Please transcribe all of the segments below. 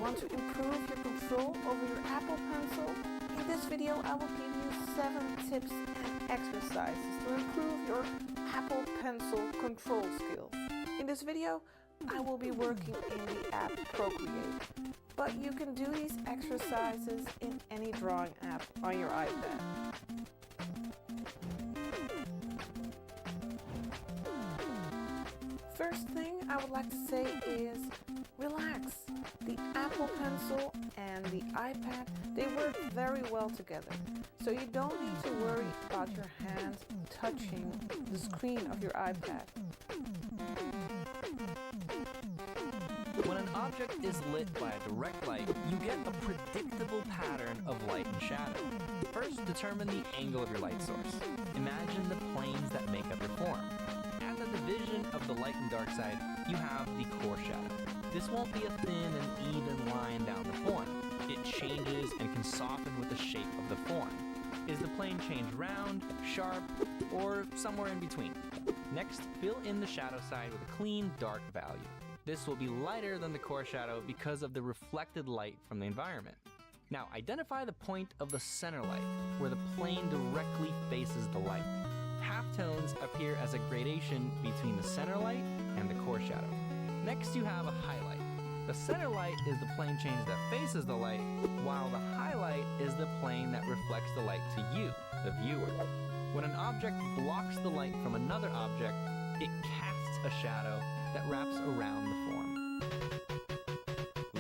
want to improve your control over your Apple Pencil? In this video, I will give you 7 tips and exercises to improve your Apple Pencil control skills. In this video, I will be working in the app Procreate, but you can do these exercises in any drawing app on your iPad. First thing I would like to say is relax. The Apple Pencil and the iPad, they work very well together. So you don't need to worry about your hands touching the screen of your iPad. When an object is lit by a direct light, you get a predictable pattern of light and shadow. First, determine the angle of your light source. Imagine the planes that make up your form. At the division of the light and dark side, you have the core shadow. This won't be a thin and even line down the form. It changes and can soften with the shape of the form. Is the plane changed round, sharp, or somewhere in between? Next, fill in the shadow side with a clean, dark value. This will be lighter than the core shadow because of the reflected light from the environment. Now, identify the point of the center light, where the plane directly faces the light. Halftones appear as a gradation between the center light and the core shadow. Next, you have a highlight. The center light is the plane change that faces the light, while the highlight is the plane that reflects the light to you, the viewer. When an object blocks the light from another object, it casts a shadow that wraps around the form.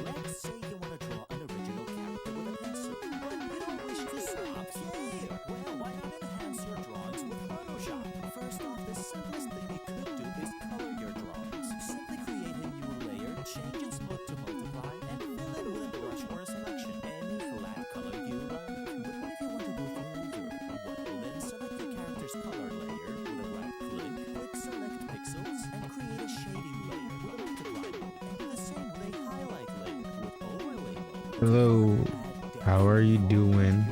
Let's say you want to draw an original character with a pencil, but you don't wish to stop here. Well, why not enhance your drawings with Photoshop? First off, the simplest thing you could do is color your drawings. Simply create a new layer, change its mode to multiply, and fill in with a brush or a selection. Any flat color you like. But what if you want to go further? Well, then select your character's color layer with a right click select pixels, and create a shading layer with a multiply mode, and do the same with a highlight layer with overlay mode. Hello, how are you doing?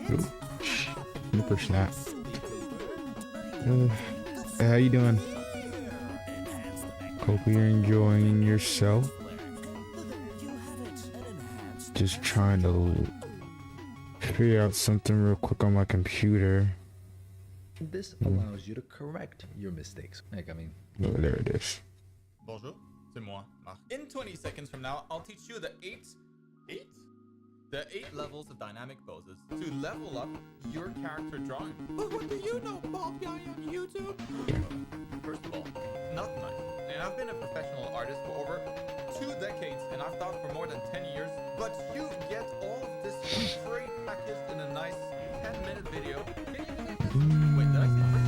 Let me push that. How you doing? Hope you're enjoying yourself. Just trying to figure out something real quick on my computer. This allows you to correct your mistakes. Oh, there it is. Bonjour, c'est moi, Marc. In 20 seconds from now, I'll teach you the eight levels of dynamic poses to level up your character drawing. But what do you know, bald guy on YouTube? First of all, not nice. And I've been a professional artist for over 2 decades, and I've thought for more than 10 years. But you get all of this straight packaged in a nice 10-minute video. Wait, did I say this?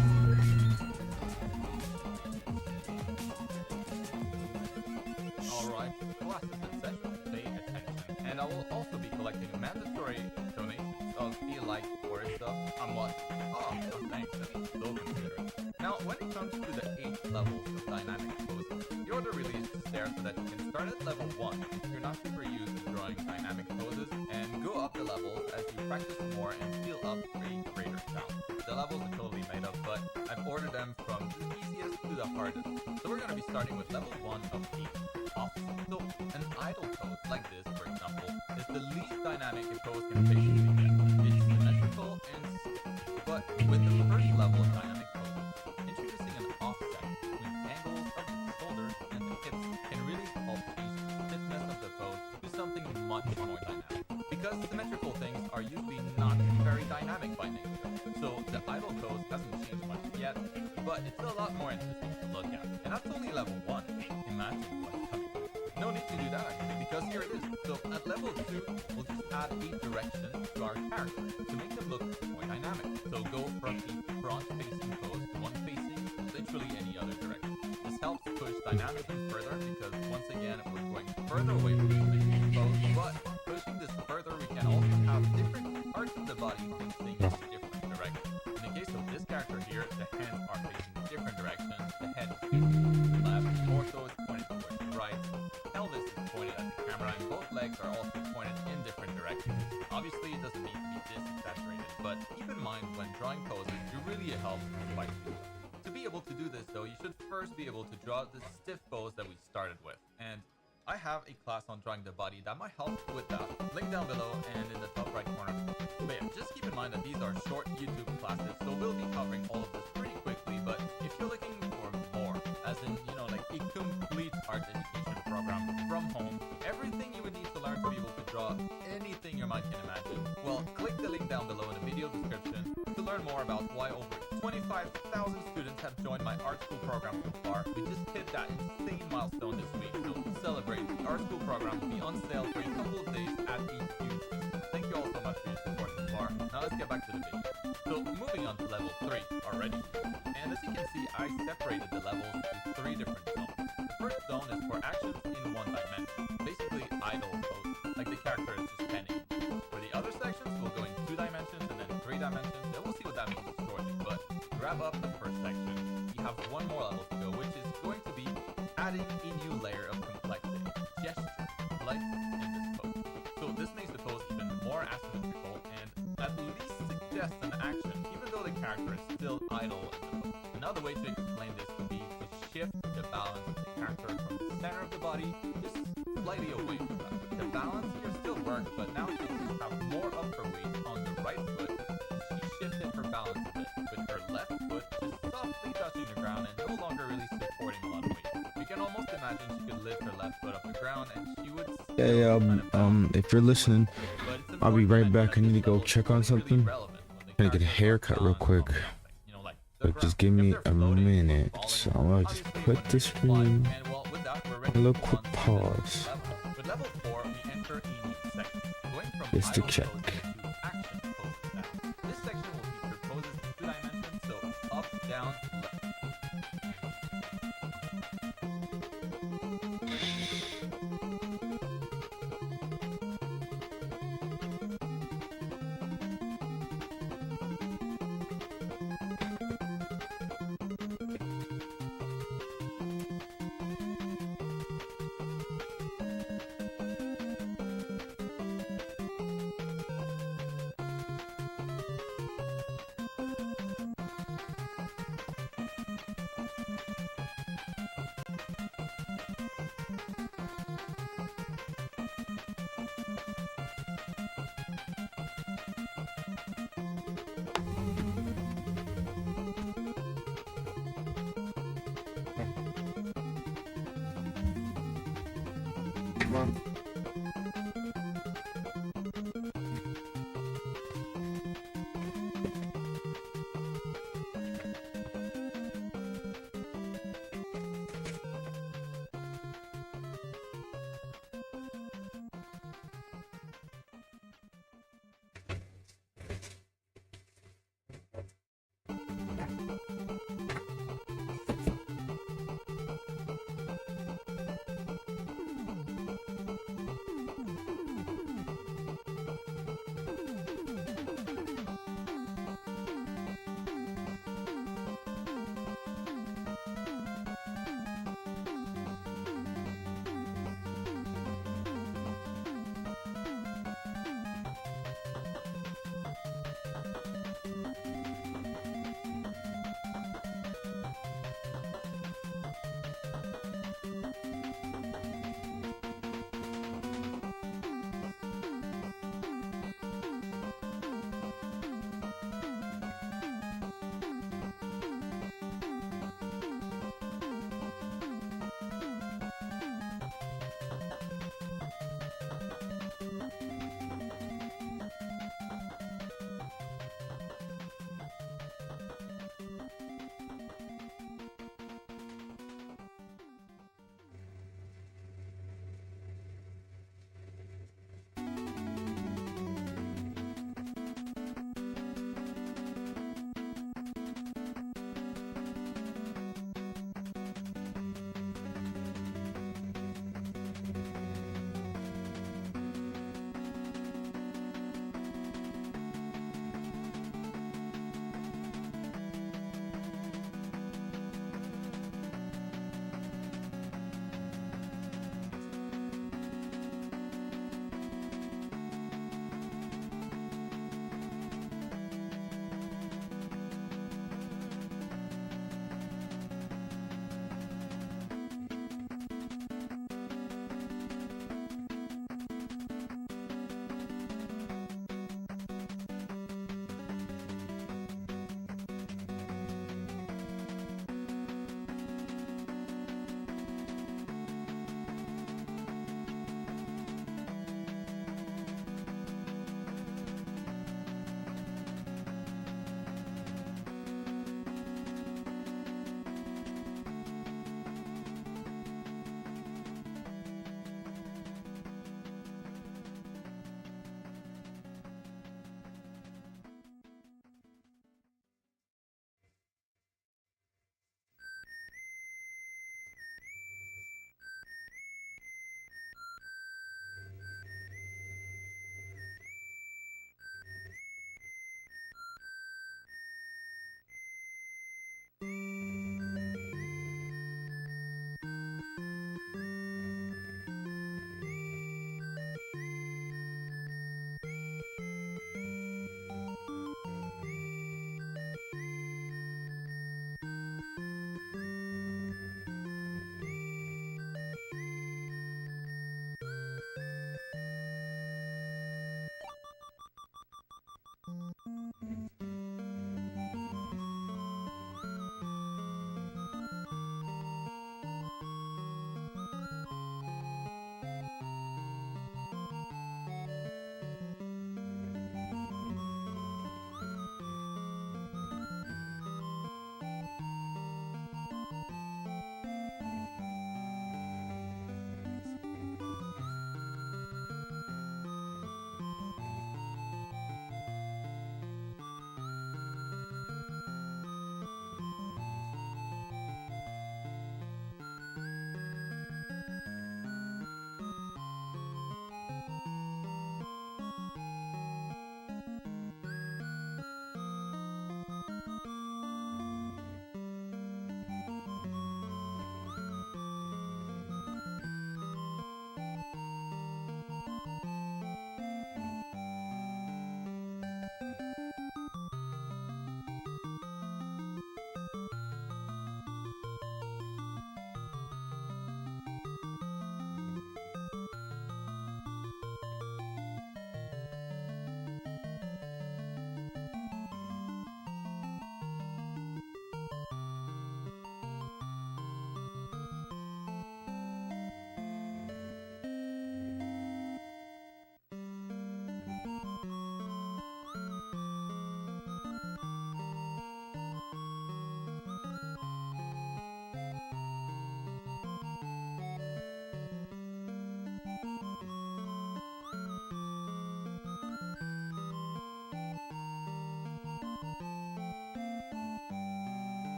Alright, class is essential. Pay attention. And I will also be collecting mandatory donations of the like or stuff. On what? Oh, thanks. That's so considerate. Now, when it comes to the 8 levels of dynamic poses, the order really is just there so that you can start at level 1 if you're not super used to drawing dynamic poses, and go up the levels as you practice more and feel up for a greater challenge. The levels are totally made up, but I've ordered them from the easiest to the hardest. So we're going to be starting with level 1 of each. Awesome. So an idle pose like this, for example, is the least dynamic a pose can patiently get. It's symmetrical but with the first level of dynamic poses, introducing an offset between angles of the shoulders and the hips can really help change the stiffness of the pose to something much more dynamic. Because symmetrical things are usually not very dynamic by nature. So the idle pose hasn't changed much yet, but it's still a lot more interesting to look at. And that's only level 1. Imagine what's coming. No need to do that actually, because here it is. So at level 2, we'll just add a direction to our characters to make them look more dynamic. So go from a front-facing pose to one facing literally any other direction. This helps push dynamism further because once again we're going further away from the facing pose, but pushing this further we can also have different parts of the body facing in different directions. In the case of this character here, the hands are facing different directions, the head is facing left, torso is pointed towards the right, pelvis is pointed at the camera, and both legs are also pointed in different directions. Obviously it doesn't need to be this exaggerated, but keep in mind when drawing poses, you really help quite a lot. To be able to do this though, you should first be able to draw the stiff pose that we started with. And I have a class on drawing the body that might help with that. Link down below and in the top right corner. But yeah, just keep in mind that these are short YouTube classes, so we'll be covering all of this pretty quickly. But if you're looking for more, as in, you know, like a complete art education program from home, everything you would need to learn to be able to draw anything your mind can imagine, well, click the link down below in the video description to learn more about why over 25,000 students have joined my art school program so far. We just hit that insane milestone this week, so to celebrate, the art school program will be on sale for a couple of days at a huge discount. Thank you all so much for your support so far. Now let's get back to the video. So moving on to level 3 already. And as you can see, I separated the levels into 3 different zones. The first zone is for actions in 1 dimension, basically idle pose, like the character is just penning. For the other sections, we'll go in 2 dimensions and then 3 dimensions, and we'll see what that means shortly. But to wrap up the first section, we have 1 more level to go, which is going to be adding a new layer of complexity, gesture, like in this pose. So this makes the pose even more asymmetrical and at least suggests an action, even though the character is still idle in the pose. Another way to explain this would be to shift the balance of the character from the center of the body just slightly away from that. The balance here still works, but now she will have more of her weight on the right foot. She shifted her balance a bit, with her left foot just softly touching the ground and no longer really supporting a lot of weight. You can almost imagine she could lift her left foot off the ground and she would still If you're listening, I'll be right back. I need to go check on something. I'm gonna get a haircut real quick. But just give me a minute. So I'm gonna just put the screen. A little quick pause. With level 4, we enter a new section, going from Just to idle check. poses to action poses now. This section will feature poses in 2 dimensions, so up, down, left. Come on.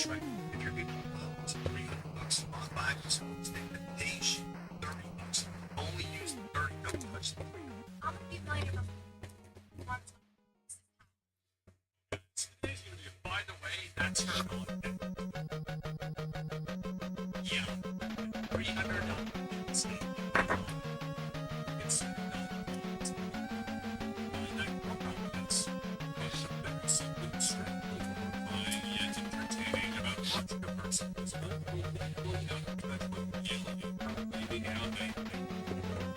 Right. If you're getting it's $300 a month, I just want to take the page $30. Only use the 30. Don't touch the free. I'm gonna be later. By the way, that's her on. Yeah. $300.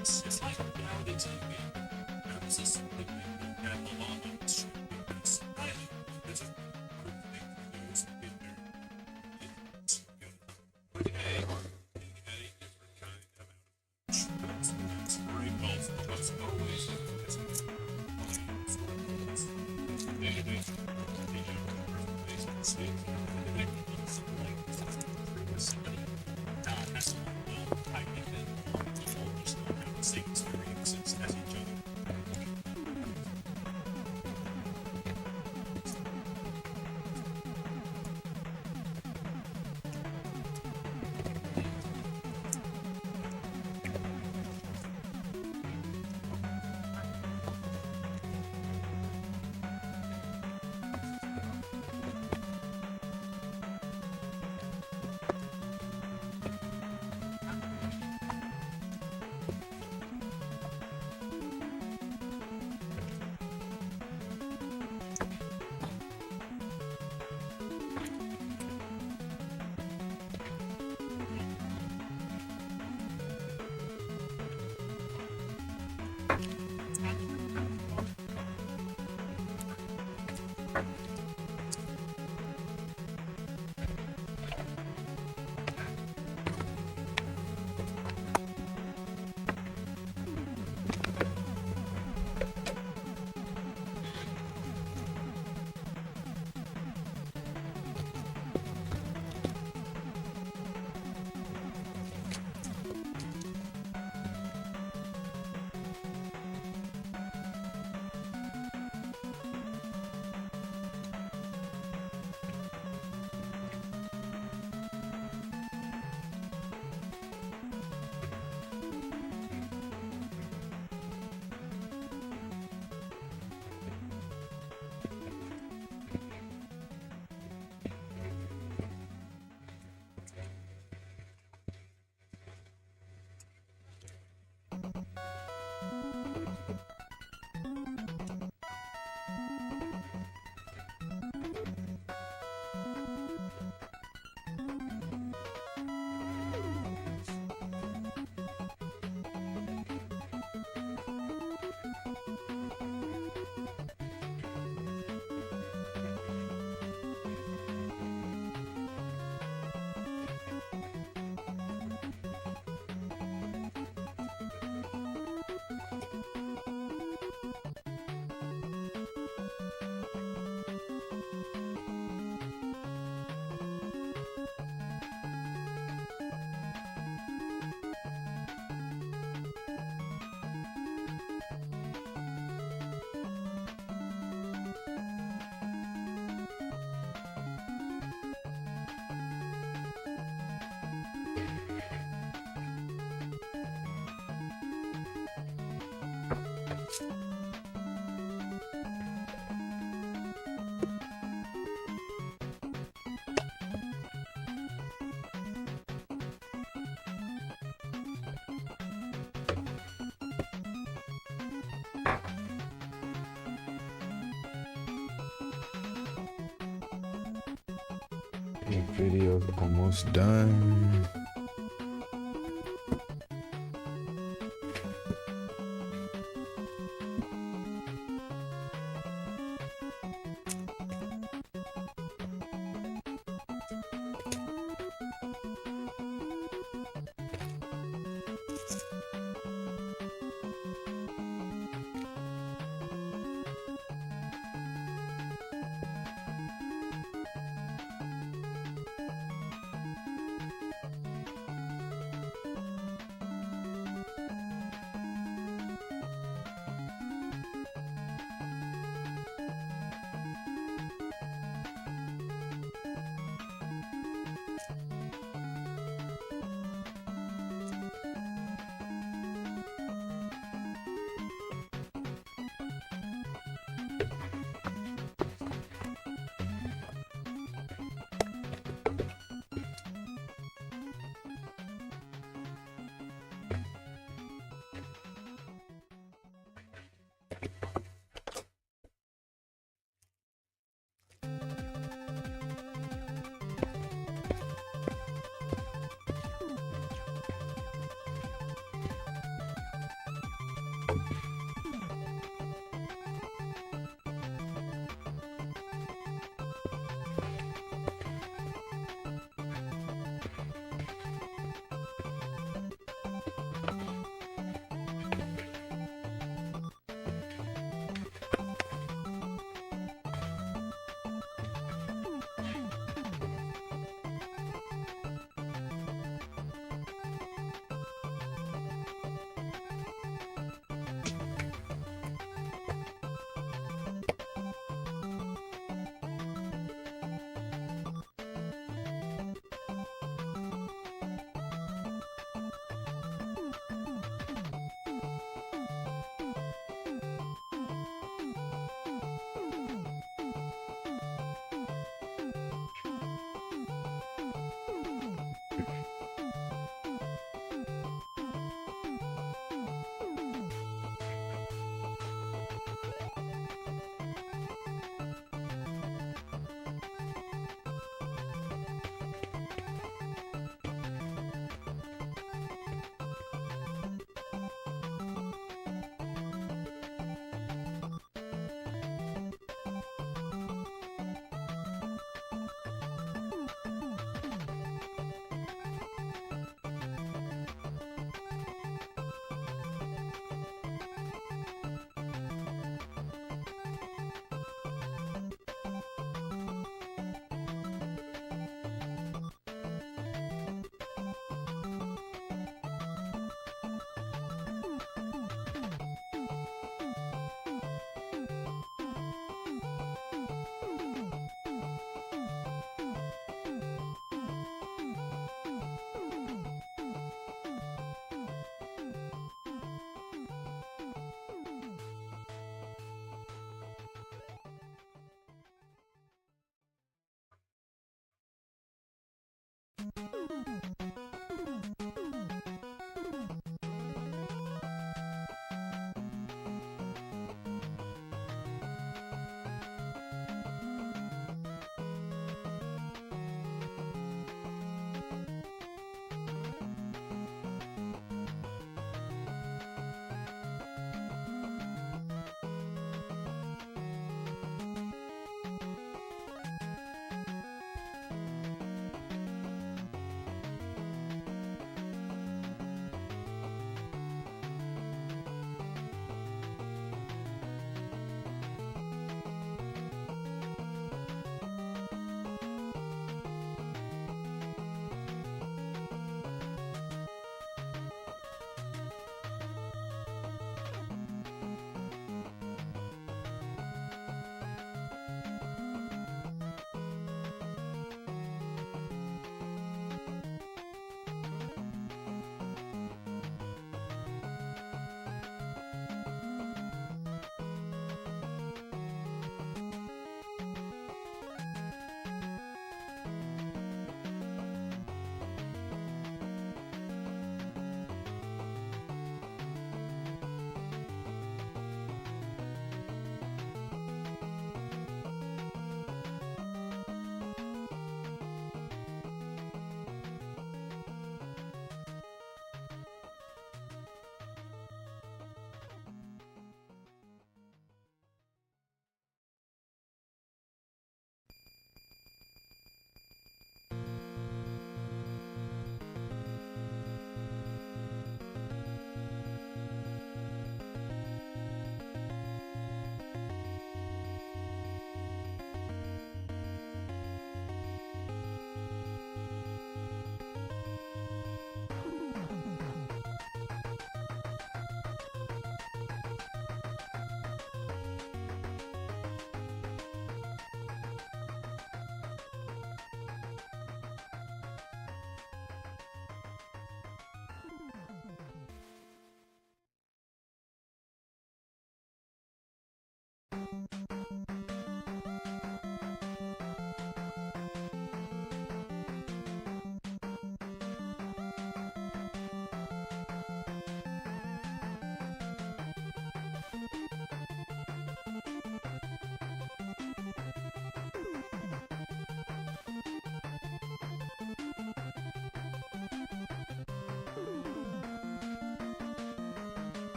It's it's like reality TV. This is something we have a lot of it's it's a hard thing to do is get there. It's good. Okay, at a different kind of instruments. It's very helpful because always experiences as each other. The video's almost done.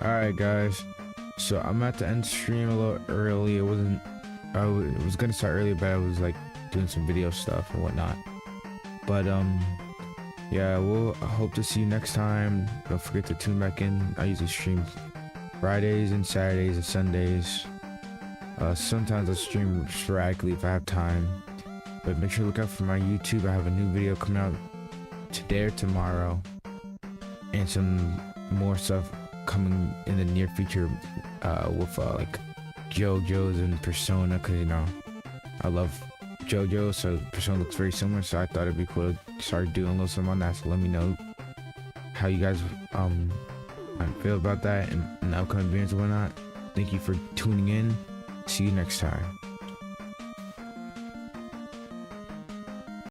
Alright guys, so I'm at the end stream a little early. It was gonna start early, but I was like doing some video stuff and whatnot. But yeah, I hope to see you next time. Don't forget to tune back in. I usually stream Fridays and Saturdays and Sundays. Sometimes I stream sporadically if I have time, but make sure to look out for my YouTube. I have a new video coming out today or tomorrow, and some more stuff coming in the near future with like JoJo's and Persona, because you know I love JoJo, so Persona looks very similar, so I thought it'd be cool to start doing a little something on that. So let me know how you guys feel about that and the upcoming videos and whatnot. Thank you for tuning in. See you next time.